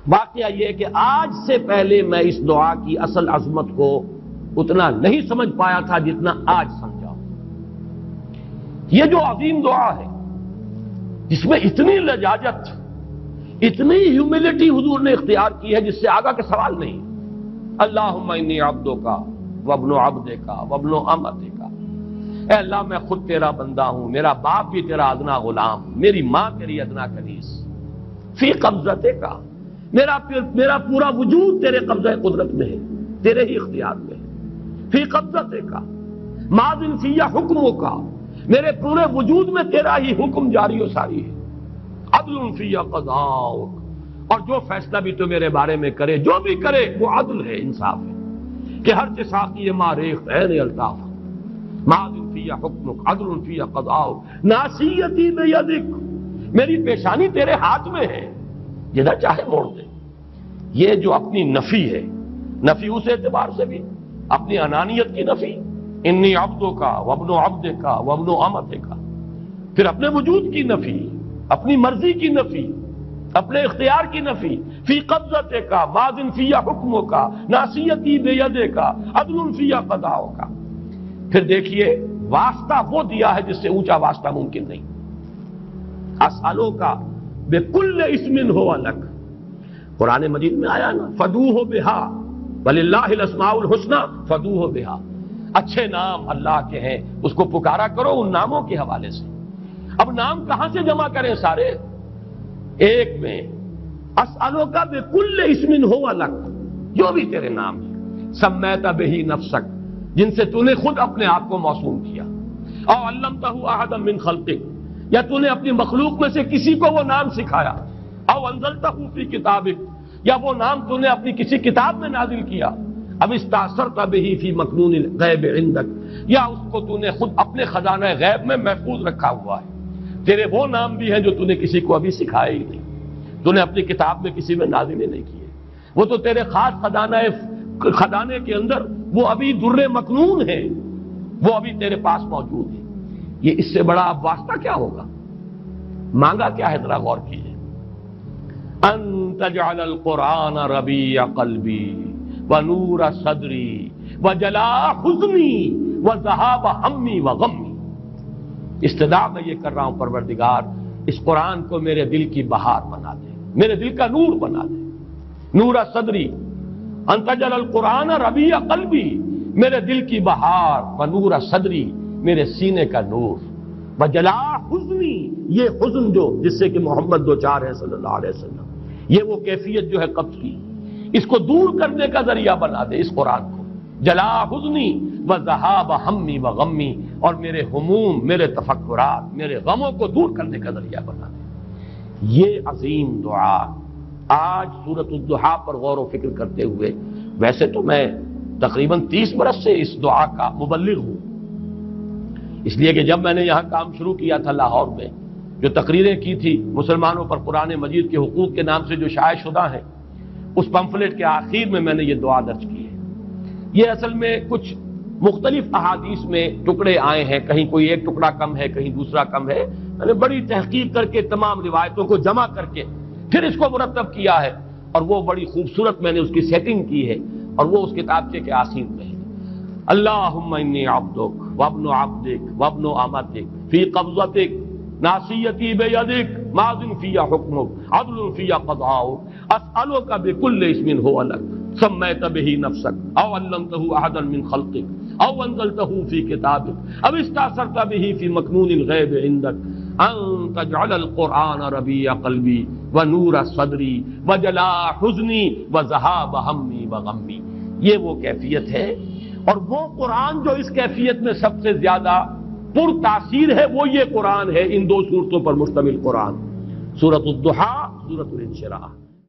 واقعہ یہ کہ آج سے پہلے میں اس دعا کی اصل عظمت کو اتنا نہیں سمجھ پایا تھا جتنا آج سمجھا ہوں۔ یہ جو عظیم دعا ہے جس میں اتنی لجاجت، اتنی ہیوملٹی حضور نے اختیار کی ہے جس سے آگا کا سوال نہیں۔ اللہم انی عبدک وابن عبدک وابن امتک، اے اللہ میں خود تیرا بندہ ہوں، میرا باپ بھی تیرا ادنا غلام، میری ماں تیری ادنا کنیز، فی قبضتک، میرا پورا وجود تیرے قبضہ قدرت میں ہے، تیرے ہی اختیار میں ہے، فی قبضتک ماض فی حکمک، میرے پورے وجود میں تیرا ہی حکم جاری و ساری ہے، عدل فی قضاؤک، اور جو فیصلہ بھی تو میرے بارے میں کرے، جو بھی کرے وہ عدل ہے، انصاف ہے، کہ ہر ساقی ماریخ عین الطاف، ماض فی حکمک عدل فی قضاؤک ناصیتی بیدک، میری پیشانی تیرے ہاتھ میں ہے، جدھر چاہے موڑ دے۔ یہ جو اپنی نفی ہے، نفی اس اعتبار سے بھی اپنی انانیت کی نفی، انی عبدک وابن عبدک وابن امتک، پھر اپنے وجود کی نفی، اپنی مرضی کی نفی، اپنے اختیار کی نفی، فی قبضتک ماض فی حکمک ناصیتی بیدک عدل فی قضاؤک۔ پھر دیکھیے واسطہ وہ دیا ہے جس سے اونچا واسطہ ممکن نہیں۔ اسألوک بکل اسم ہو لک، قرآن مجید میں آیا نا، فدوہ بہا وللہ الاسماء الحسنی فدوہ بہا، اچھے نام اللہ کے ہیں، اس کو پکارا کرو ان ناموں کے حوالے سے۔ اب نام کہاں سے جمع کریں سارے؟ ایک میں اسألوک بکل اسم ہو لک، جو بھی تیرے نام ہیں، سمیت بہ نفسک، جن سے تو نے خود اپنے آپ کو موسوم کیا، او علمتہ احدا من خلقک، یا تو نے اپنی مخلوق میں سے کسی کو وہ نام سکھایا، او انزلتہ فی کتابک، یا وہ نام تو نے اپنی کسی کتاب میں نازل کیا، اب استاثرت بہ فی مکنون الغیب عندک، یا اس کو تو نے خود اپنے خزانہ غیب میں محفوظ رکھا ہوا ہے۔ تیرے وہ نام بھی ہیں جو تو نے کسی کو ابھی سکھائے ہی نہیں، تو نے اپنی کتاب میں کسی میں نازل ہی نہیں کیے، وہ تو تیرے خاص خزانے کے اندر وہ ابھی در مکنون ہے، وہ ابھی تیرے پاس موجود ہے۔ یہ اس سے بڑا اب واسطہ کیا ہوگا؟ مانگا کیا ہے ذرا غور کیجیے، ان تجعل القرآن ربیع قلبی ونور صدری وجلاء حزنی وذہاب ہمی وغمی۔ استدعا میں یہ کر رہا ہوں پروردگار، اس قرآن کو میرے دل کی بہار بنا دے، میرے دل کا نور بنا دے، نور صدری، ان تجعل القرآن ربیع قلبی، میرے دل کی بہار، ونور صدری، میرے سینے کا نور، وجلاء حزنی، یہ حزن جو جس سے کہ محمد دو چار ہے صلی اللہ علیہ وسلم، یہ وہ کیفیت جو ہے قبض کی، اس کو دور کرنے کا ذریعہ بنا دے اس قرآن کو، جلاء حزنی وذہاب ہمی وغمی، اور میرے ہموم، میرے تفکرات، میرے غموں کو دور کرنے کا ذریعہ بنا دے۔ یہ عظیم دعا آج سورۃ الضحیٰ پر غور و فکر کرتے ہوئے، ویسے تو میں تقریباً 30 برس سے اس دعا کا مبلغ ہوں، اس لیے کہ جب میں نے یہاں کام شروع کیا تھا لاہور میں، جو تقریریں کی تھی مسلمانوں پر قرآن مجید کے حقوق کے نام سے جو شائع شدہ ہیں، اس پمفلٹ کے آخر میں نے یہ دعا درج کی ہے۔ یہ اصل میں کچھ مختلف احادیث میں ٹکڑے آئے ہیں، کہیں کوئی ایک ٹکڑا کم ہے، کہیں دوسرا کم ہے، میں نے بڑی تحقیق کر کے تمام روایتوں کو جمع کر کے پھر اس کو مرتب کیا ہے، اور وہ بڑی خوبصورت میں نے اس کی سیٹنگ کی ہے، اور وہ اس کتابچے کے آخر میں ہے۔ اللہم انی عبدک وابن عبدک وابن امتک فی قبضتک ناصیتی بیدک ماض فی حکمک عدل فی قضاؤک، اسألک بکل اسم هو لک سمیت بہ نفسک او علمتہ احدا من خلقک او انزلتہ فی کتابک او استاثرت بہ فی مکنون الغیب عندک ان تجعل القرآن ربیع قلبی ونور صدری وجلاء حزنی وذہاب ہمی وغمی۔ یہ وہ کیفیت ہے، اور وہ قرآن جو اس کیفیت میں سب سے زیادہ پر تاثیر ہے وہ یہ قرآن ہے، ان دو صورتوں پر مشتمل قرآن، سورۃ الضحیٰ، سورۃ الانشراح۔